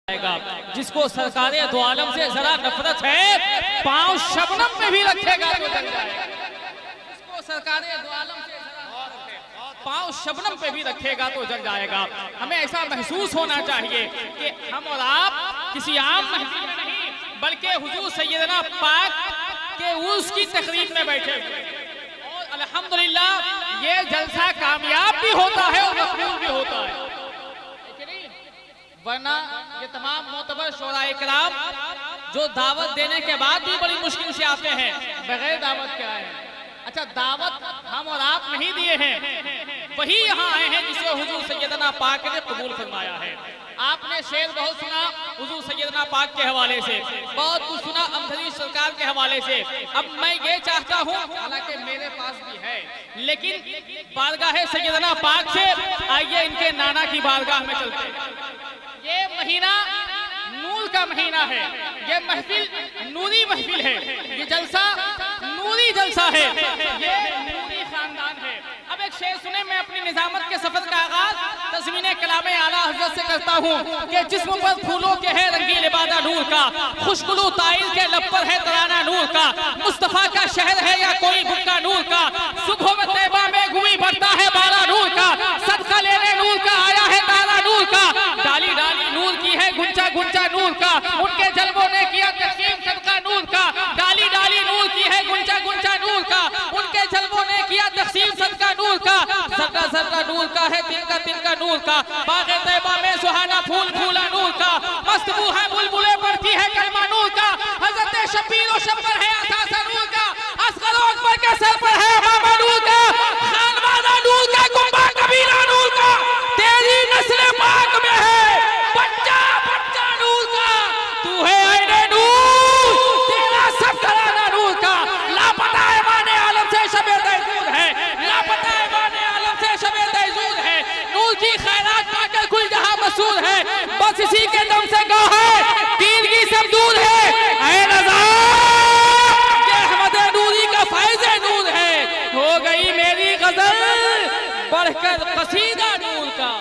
जिसको सरकारे दो आलम से जरा नफरत है, पांव शबनम में भी रखेगा तो जल जाएगा। जिसको सरकारे दो आलम से पांव शबनम पे भी रखेगा तो जल जाएगा। हमें ऐसा महसूस होना चाहिए कि हम और आप किसी आम महफिल में नहीं बल्कि हुजूर सैयदना पाक के उसकी तकरीब में बैठे हुए और अल्हम्दुलिल्लाह ये जलसा कामयाब भी होता है और मकबूल भी होता है। वरना ये तमाम मोतबर शोराए किराम जो दावत देने के बाद भी बड़ी मुश्किल से आते हैं, बगैर दावत के आए हैं। अच्छा, दावत हम और आप नहीं दिए हैं, वही यहाँ आए हैं जिसे हुजूर सैयदना पाक ने कबूल फरमाया है। आपने शेर बहुत सुना हुजूर सैयदना पाक के हवाले से, बहुत कुछ सुना अमदनी सरकार के हवाले से। अब मैं ये चाहता हूँ, हालांकि मेरे पास भी है, लेकिन बारगाह सैयदना पाक से आइए इनके नाना की बारगाह में चलते हैं। ये महीना नूर का महीना है, ये महफिल नूरी महफिल है, ये जलसा नूरी जलसा है, ये नूरी खानदान है। अब एक शेर सुने, मैं अपनी निजामत के सफर का आगाज तज़मीने कलामे आला हज़रत से करता हूँ कि जिस्म पर फूलों के है रंगी लिबादा नूर का, खुशबू ताइल के लब पर है तराना नूर का, मुस्तफा का शहर है या कोई बुक्का नूर का, सुबह में तैबा में गुई बढ़ता है बाला नूर का, सदका लेने नूर का आया है तारा नूर का, डाली डाली नूर की है गुंचा गुंचा नूर का, उनके जलवों ने किया तस्लीम सदका नूर का, डाली डाली नूर की है गुंचा गुंचा नूर का, उनके जलवों ने किया तस्लीम सदका नूर का, जर्रा जर्रा नूर का है तिनका नूर का, बाग़े तैबा में सुहाना फूल फूला नूर का, मस्तबू है बुलबुलें पढ़ती है कलमा नूर का, हज़रत शब्बीर और शब्बर है असासा नूर का, असगर और अकबर के सर पर है मामा नूर का, खानवाना नूर का, कुंबा कबीरा नूर का, तेरी नस्ल पाक में है बच्चा बच्चा नूर का, तू है ऐने नूर, तेरा सब घराना नूर का, लापता ऐवाने आलम से शबे तैजूद है, लापता ऐवाने आलम से शबे तैजूद है, नूर की खैरात पाकर कुल जहां मसूर है, बस इसी के दम से कहा है तीर की सब दूर है, ऐ नज़ार ये अहमद नूरी का फैज़ नूर है, हो गई मेरी गजल बढ़कर कसीदा नूर का।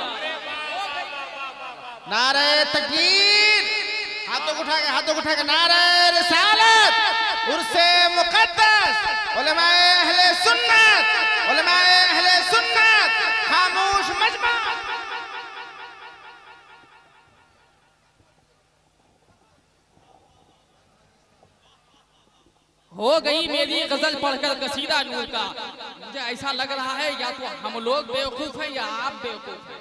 नारे तकबीर, हाथों उठा के नारे रिसालत, उर्से मुक़द्दस, उलमाए अहले सुन्नत, खामोश मजमा। हो गई मेरी गजल पढ़कर कसीदा नूर का। मुझे ऐसा लग रहा है या तो हम लोग बेवकूफ हैं या आप बेवकूफ हैं,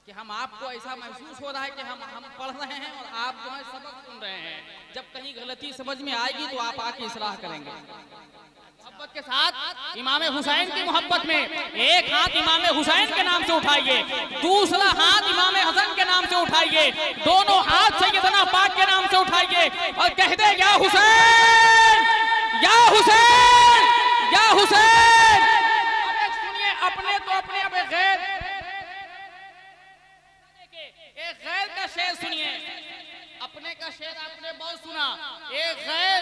कि हम आपको ऐसा महसूस हो रहा है कि हम पढ़ रहे हैं और आप जो है सबक सुन रहे हैं। जब कहीं गलती समझ में आएगी तो आप आके इस्लाह करेंगे। मोहब्बत के साथ इमाम हुसैन की मोहब्बत में एक हाथ इमाम हुसैन के नाम से उठाइए, दूसरा हाथ इमाम हसन के नाम से उठाइए, दोनों हाथ सैयदना पाक के नाम से उठाइए और कह दे या हुसैन या हुसैन या हुसैन। सुनिए, अपने तो अपने अब एक गैर का शेर सुनिए। अपने का शेर आपने बहुत सुना, एक गैर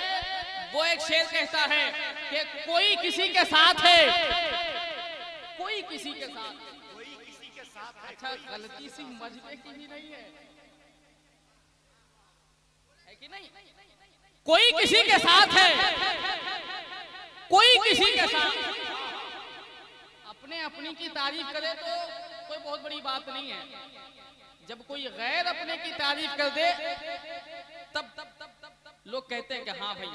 वो एक शेर कहता है कि कोई किसी के साथ है, कोई किसी के साथ। अच्छा, गलती सी मजबे की भी नहीं है कि नहीं? कोई किसी के साथ है, कोई किसी के साथ। अपने अपनी की तारीफ करे तो कोई बहुत बड़ी बात नहीं है, जब कोई गैर अपने की तारीफ कर दे तब लोग कहते हैं कि हाँ भाई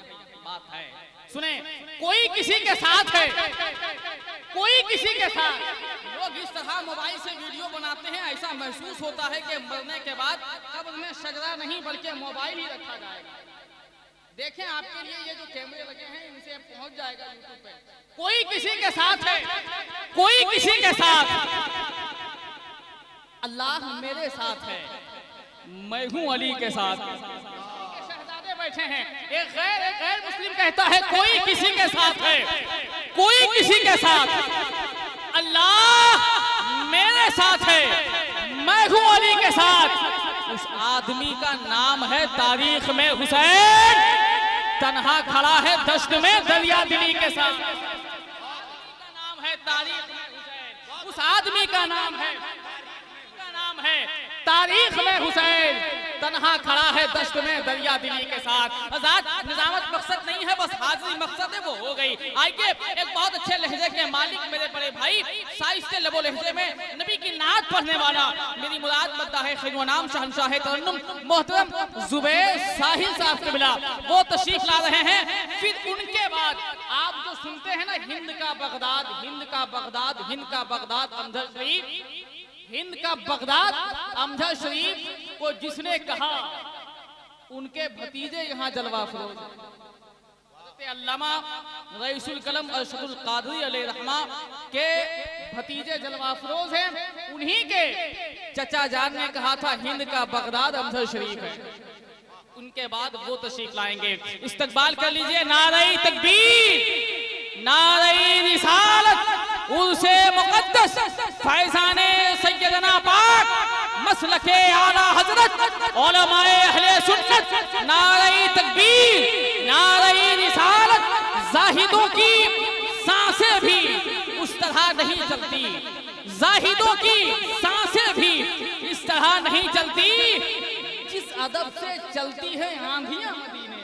बात है। सुने, कोई किसी के साथ है, कोई किसी के साथ। लोग इस तरह मोबाइल से वीडियो बनाते हैं, ऐसा महसूस होता है कि मरने के बाद कब्र में शजरा नहीं बल्कि मोबाइल ही रखा जाएगा। देखें, आपके लिए ये जो कैमरे लगे हैं इनसे पहुंच जाएगा यूट्यूब पे। कोई किसी के साथ है, कोई किसी के साथ। अल्लाह मेरे साथ है, मैं हूं अली के साथ। शहजादे बैठे हैं, एक गैर मुस्लिम कहता है कोई किसी के साथ है, कोई किसी के साथ। अल्लाह मेरे साथ है, मैं हूं अली के साथ। उस आदमी का नाम है तारीख में हुसैन, तन्हा खड़ा है दश्त में दरिया दिली के साथ। नाम है तारीख में हुसैन, उस आदमी का नाम है तारीख में हुसैन। तन्हा खड़ा है दश्त में दरिया दिली के साथ। आजाद निजामत मकसद नहीं है, बस हाजिरी मकसद है, वो हो गई। आइए एक बहुत अच्छे लहजे के मालिक मेरे बड़े भाई, शाइस्ते लबो लहजे में नबी की नात पढ़ने वाला, मेरी मुराद बनता है खैर नाम शहंशाह तरन्नुम मोहतरम जुबैर साहिल साहब के बिला, वो तशरीफ ला रहे हैं। फिर उनके बाद आप जो सुनते हैं ना, हिंद का बगदाद, हिंद का बगदाद, हिंद का बगदाद अमजद शरीफ, हिंद का बगदाद अमजद शरीफ को जिसने कहा, उनके भतीजे यहाँ जलवा फरोज अल्लामा रईसुल कलम अरशदुल कादरी अलैहिर्रहमा के भतीजे जलवा फरोज हैं। उन्हीं के चचा जान ने कहा था हिंद का बगदाद अमजद शरीफ है। उनके बाद वो तशरीफ लाएंगे। इस्तकबाल कर लीजिए। नारे तकबीर, नारे रिसालत, उर्से मुक़द्दस, फैज़ाने सैयदना पाक, मसलके आला हजरत, उलमाए अहले सुन्नत। नारे तकबीर, नारे रिसालत। जाहिदों की सांसें भी उस तरह नहीं चलती, जाहिदों की सांसें भी इस तरह नहीं चलती जिस अदब से चलती है आंधियां मदीने